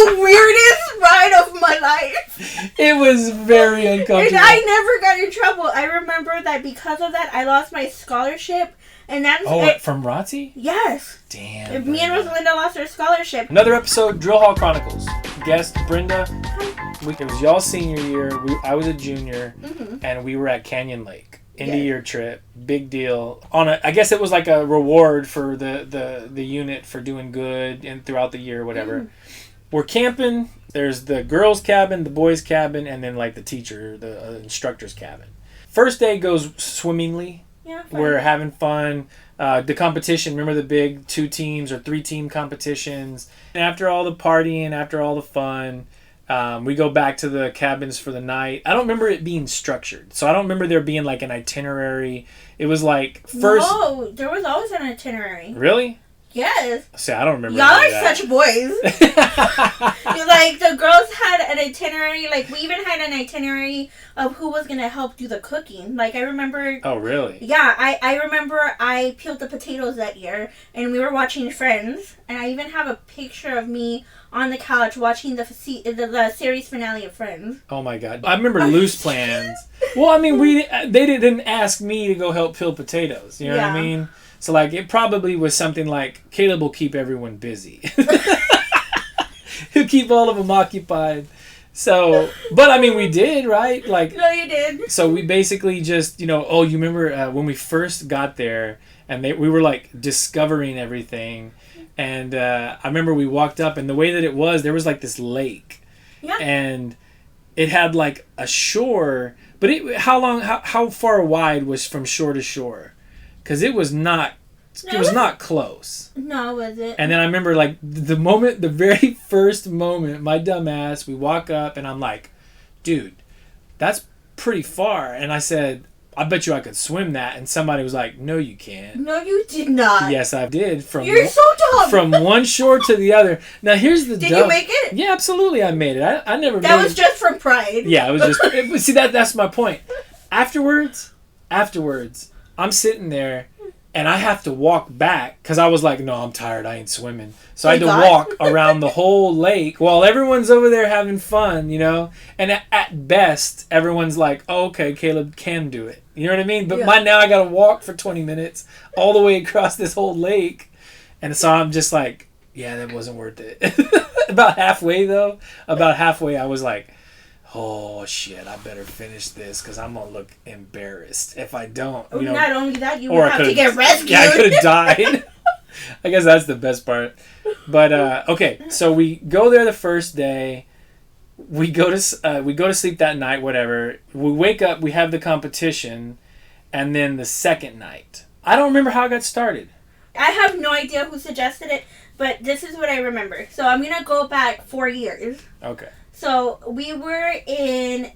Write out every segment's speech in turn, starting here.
the weirdest ride of my life. It was very uncomfortable. And I never got in trouble. I remember that because of that, I lost my scholarship. And that's from ROTC? Yes. Damn. Me and Rosalinda lost our scholarship. Another episode, Drill Hall Chronicles. Guest Brenda. It was y'all's senior year. I was a junior, and we were at Canyon Lake. End of year trip, big deal. I guess it was like a reward for the unit for doing good and throughout the year, whatever. We're camping. There's the girls' cabin, the boys' cabin, and then like the teacher, the instructor's cabin. First day goes swimmingly. Yeah, we're having fun. The competition, remember the big 2 teams or 3 team competitions. And after all the partying, after all the fun, we go back to the cabins for the night. I don't remember it being structured. So I don't remember there being like an itinerary. It was like first... No, there was always an itinerary. Really? Yes. See, I don't remember. Y'all are such boys. Like, the girls had an itinerary. Like, we even had an itinerary of who was going to help do the cooking. Like, I remember... Oh, really? Yeah, I remember I peeled the potatoes that year, and we were watching Friends, and I even have a picture of me on the couch watching the series finale of Friends. Oh, my God. I remember loose plans. Well, I mean, they didn't ask me to go help peel potatoes. You know what I mean? So, like, it probably was something like, Caleb will keep everyone busy. He'll keep all of them occupied. So, but, I mean, we did, right? Like, no, you did. So, we basically just, you remember when we first got there, and we were, like, discovering everything. And I remember we walked up, and the way that it was, there was, like, this lake. Yeah. And it had, like, a shore. But how far wide was from shore to shore? Because it was not close. No, was it? And then I remember, like, the very first moment, my dumb ass, we walk up, and I'm like, dude, that's pretty far. And I said, I bet you I could swim that. And somebody was like, no, you can't. No, you did not. Yes, I did. You're so dumb. From one shore to the other. Now, here's the Did you make it? Yeah, absolutely, I made it. I never That was just from pride. Yeah, it was just... see, that's my point. Afterwards, I'm sitting there, and I have to walk back, because I was like, no, I'm tired, I ain't swimming. So I had to walk around the whole lake while everyone's over there having fun, And at best, everyone's like, oh, okay, Caleb can do it. You know what I mean? But now I got to walk for 20 minutes all the way across this whole lake. And so I'm just like, yeah, that wasn't worth it. About halfway, I was like, oh, shit, I better finish this because I'm going to look embarrassed if I don't. Not only that, you would have to get rescued. Yeah, I could have died. I guess that's the best part. But, okay, so we go there the first day. We go to sleep that night, whatever. We wake up, we have the competition, and then the second night. I don't remember how it got started. I have no idea who suggested it, but this is what I remember. So I'm going to go back 4 years. Okay. So we were in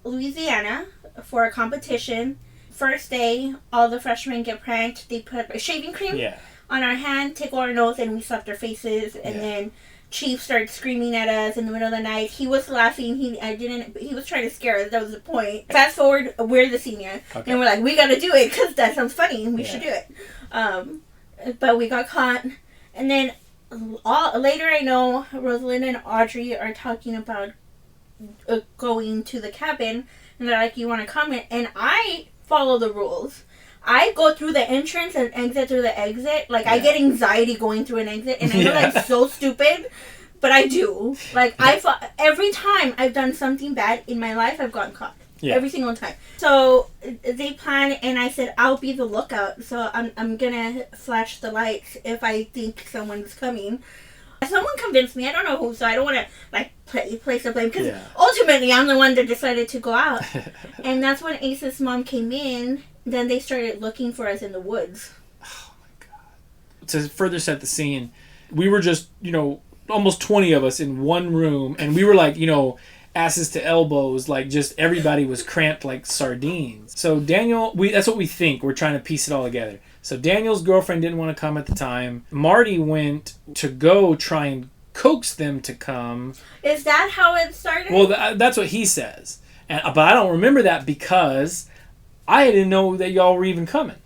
Louisiana for a competition. First day, all the freshmen get pranked. They put shaving cream on our hand, tickle our nose, and we slapped our faces. And then Chief started screaming at us in the middle of the night. He was laughing. He was trying to scare us. That was the point. Fast forward, we're the senior. Okay. And we're like, we got to do it because that sounds funny. We should do it. But we got caught. And then later I know Rosalind and Audrey are talking about going to the cabin. And they're like, you want to come in? And I follow the rules. I go through the entrance and exit through the exit. Like, I get anxiety going through an exit. And I know that's so stupid, but I do. Like, every time I've done something bad in my life, I've gotten caught. Yeah. Every single time. So, they planned, and I said, I'll be the lookout. So, I'm going to flash the lights if I think someone's coming. Someone convinced me. I don't know who, so I don't want to, like, place the blame. Because ultimately, I'm the one that decided to go out. And that's when Ace's mom came in. Then they started looking for us in the woods. Oh, my God. To further set the scene, we were just, almost 20 of us in one room. And we were like, asses to elbows. Like, just everybody was cramped like sardines. So Daniel, that's what we think. We're trying to piece it all together. So Daniel's girlfriend didn't want to come at the time. Marty went to go try and coax them to come. Is that how it started? Well, that's what he says. But I don't remember that because I didn't know that y'all were even coming.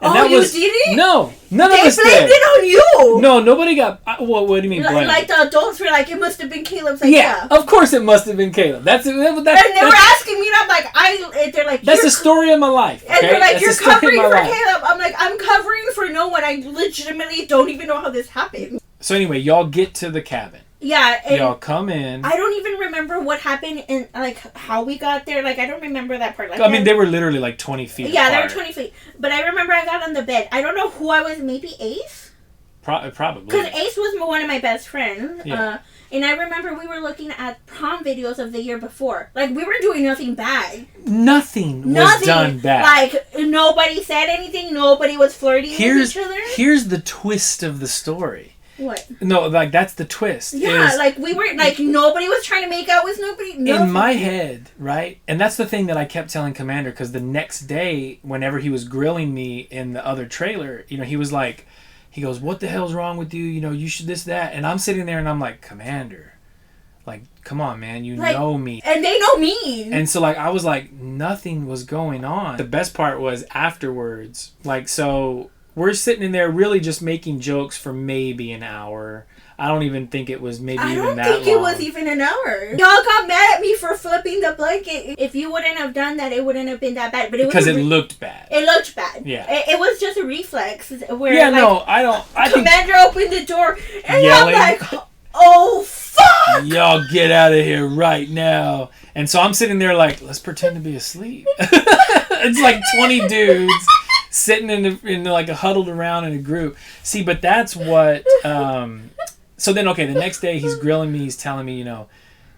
And you didn't? No, none of us did. They blamed it on you. No, nobody got. What do you mean blamed? Like the adults were like, it must have been Caleb's idea. Yeah, of course it must have been Caleb. And they were asking me, and I'm like, they're like, that's the story of my life. Okay? And they're like, you're covering for Caleb. I'm like, I'm covering for no one. I legitimately don't even know how this happened. So anyway, y'all get to the cabin. Yeah. And y'all come in. I don't even remember what happened and like how we got there. Like I don't remember that part. Like I mean, they were literally like 20 feet Yeah, apart. they were 20 feet. But I remember I got on the bed. I don't know who I was. Maybe Ace? Probably. Because Ace was one of my best friends. Yeah. And I remember we were looking at prom videos of the year before. Like, we were doing nothing bad. Nothing was done bad. Like, nobody said anything. Nobody was flirting with each other. Here's the twist of the story. What? No, like, that's the twist. Yeah, like, we were, like, nobody was trying to make out with nobody. In my head, right? And that's the thing that I kept telling Commander, because the next day, whenever he was grilling me in the other trailer, you know, he was like, he goes, what the hell's wrong with you? You know, you should this, that. And I'm sitting there and I'm like, Commander, like, come on, man. You know me. And they know me. And so, like, I was like, nothing was going on. The best part was afterwards. Like, so we're sitting in there really just making jokes for maybe an hour. I don't even think it was maybe even that long. I don't think it was even an hour. Y'all got mad at me for flipping the blanket. If you wouldn't have done that, it wouldn't have been that bad. But because it looked bad. It looked bad. Yeah. It was just a reflex. Where, yeah, no, I don't. Commander opened the door and yelling, I'm like, oh, fuck! Y'all get out of here right now. And so I'm sitting there like, let's pretend to be asleep. It's like 20 dudes sitting in like a huddled around in a group. See, but that's what... So then, okay, the next day he's grilling me. He's telling me, you know,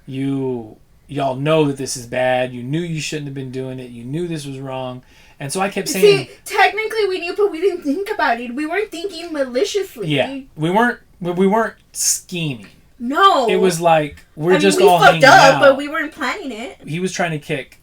y'all know that this is bad. You knew you shouldn't have been doing it. You knew this was wrong. And so I kept saying... See, technically we knew, but we didn't think about it. We weren't thinking maliciously. Yeah, we weren't scheming. No. It was like, we all hanging up, out. But we weren't planning it. He was trying to kick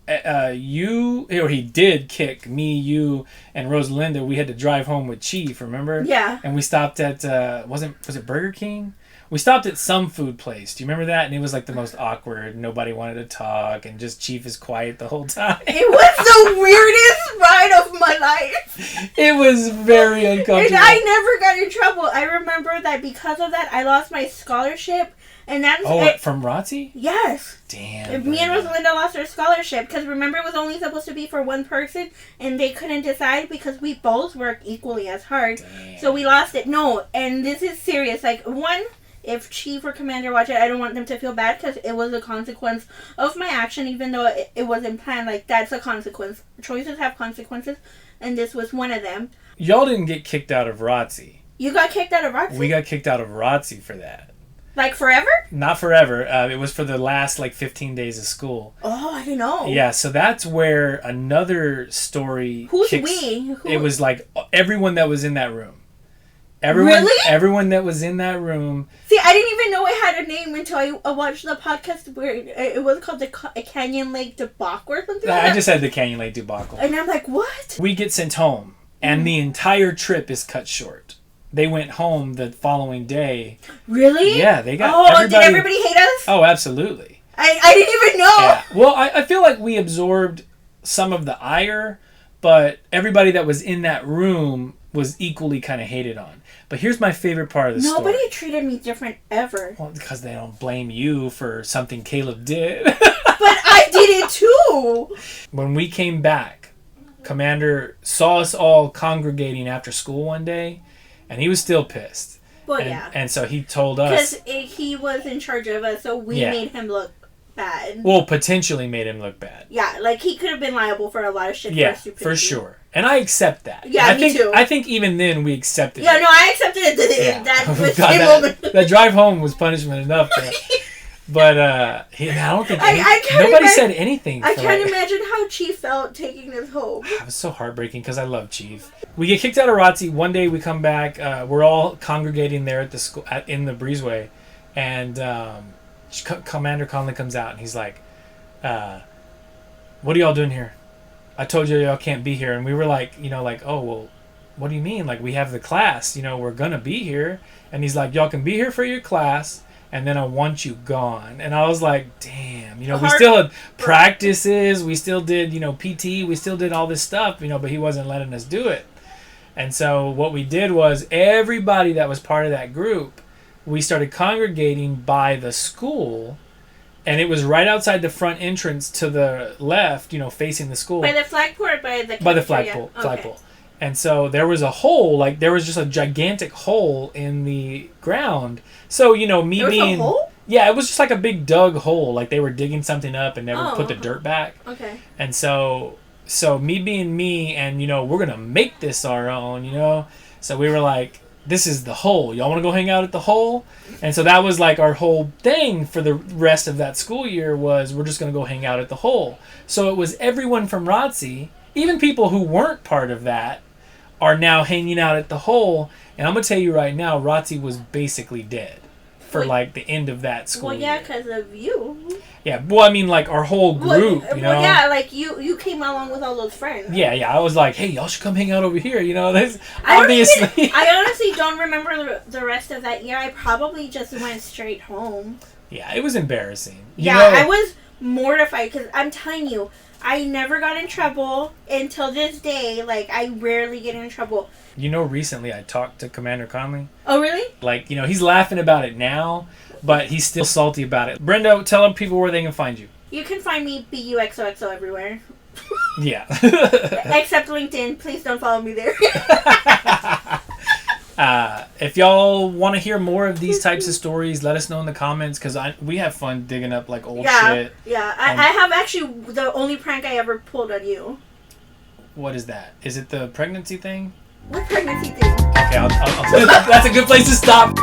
he did kick me, you, and Rosalinda. We had to drive home with Chief, remember? Yeah. And we stopped at was it Burger King? We stopped at some food place. Do you remember that? And it was like the most awkward. Nobody wanted to talk, and just Chief is quiet the whole time. It was the weirdest ride of my life. It was very uncomfortable. And I never got in trouble. I remember that because of that, I lost my scholarship. And that's from ROTC? Yes. Damn. Me and Rosalinda lost our scholarship because remember it was only supposed to be for one person and they couldn't decide because we both worked equally as hard. Damn. So we lost it. No, and this is serious. Like, one, if Chief or Commander watch it, I don't want them to feel bad because it was a consequence of my action, even though it wasn't planned. Like, that's a consequence. Choices have consequences, and this was one of them. Y'all didn't get kicked out of ROTC. You got kicked out of ROTC? We got kicked out of ROTC for that. Like forever? Not forever. It was for the last 15 days of school. Oh, I didn't know. Yeah, so that's where another story. Who's we? It was like everyone that was in that room. Really? Everyone that was in that room. See, I didn't even know it had a name until I watched the podcast where it was called the Canyon Lake Debacle or something like that. I just had the Canyon Lake Debacle. And I'm like, what? We get sent home, and the entire trip is cut short. They went home the following day. Really? Yeah, they got. Oh, did everybody hate us? Oh, absolutely. I didn't even know. Yeah. Well, I feel like we absorbed some of the ire, but everybody that was in that room was equally kind of hated on. But here's my favorite part of the story. Nobody treated me different ever. Well, because they don't blame you for something Caleb did. But I did it too. When we came back, Commander saw us all congregating after school one day, and he was still pissed. Well, yeah. And so he told us... Because he was in charge of us, so we made him look bad. Well, potentially made him look bad. Yeah, like he could have been liable for a lot of shit. Yeah, for sure. And I accept that. Yeah, me too. I think even then we accepted it. Yeah, no, I accepted it. That drive home was punishment enough. But I don't think nobody said anything. I can't imagine how Chief felt taking us home. It was so heartbreaking because I love Chief. We get kicked out of ROTC. One day we come back. We're all congregating there at the school in the breezeway, and Commander Conley comes out and he's like, "What are y'all doing here? I told you y'all can't be here." And we were like, oh well, what do you mean? Like, we have the class. We're gonna be here. And he's like, y'all can be here for your class. And then I want you gone. And I was like, damn, we still had practices. We still did, PT. We still did all this stuff, but he wasn't letting us do it. And so what we did was everybody that was part of that group, we started congregating by the school. And it was right outside the front entrance to the left, facing the school. By the flagpole or by the... By the flagpole. Flagpole. And so there was a hole, there was just a gigantic hole in the ground. So, me there being... was a hole? Yeah, it was just like a big dug hole. Like they were digging something up and never put the dirt back. Okay. And so me being me and, we're going to make this our own, So we were like, this is the hole. Y'all want to go hang out at the hole? And so that was like our whole thing for the rest of that school year was we're just going to go hang out at the hole. So it was everyone from ROTC, even people who weren't part of that, are now hanging out at the hole. And I'm going to tell you right now, ROTC was basically dead for the end of that school year. Well, yeah, because of you. Yeah, well, I mean, our whole group, Well, yeah, you came along with all those friends. Yeah, I was like, hey, y'all should come hang out over here, This obviously. I honestly don't remember the rest of that year. I probably just went straight home. Yeah, it was embarrassing. I was mortified because I'm telling you, I never got in trouble until this day. I rarely get in trouble. Recently I talked to Commander Conley. Oh, really? He's laughing about it now, but he's still salty about it. Brenda, tell people where they can find you. You can find me BUXOXO everywhere. Yeah. Except LinkedIn. Please don't follow me there. If y'all want to hear more of these types of stories, let us know in the comments because we have fun digging up old shit. Yeah, I have actually the only prank I ever pulled on you. What is that? Is it the pregnancy thing? What pregnancy thing? Okay, that's a good place to stop.